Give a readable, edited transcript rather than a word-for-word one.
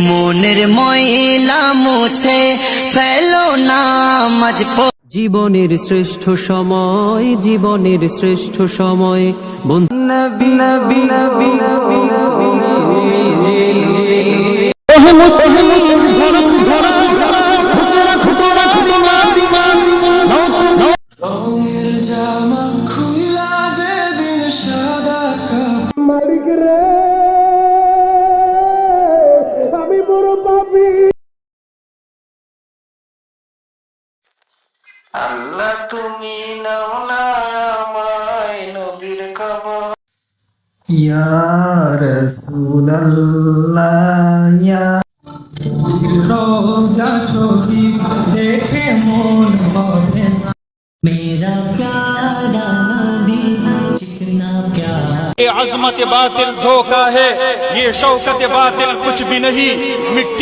মনের ময়লা মুছে ফেলো নামাজ পড়ে। জীবনের শ্রেষ্ঠ সময়, জীবনের শ্রেষ্ঠ সময় রঙের জামা খুইলা যেদিন সাদা মালিক রে আমি বড় পাপী। আল্লাহ তুমি নাও না আমায় নবীর কবর। ইয়া রাসূলুল্লাহ ইয়া রোজা ছবি দেখে মন ভরে না मेरा प्यारा नबी कितना प्यारा। ये अज़मत बातिल धोखा है, ये शौकत बातिल कुछ भी नहीं, मिट्टी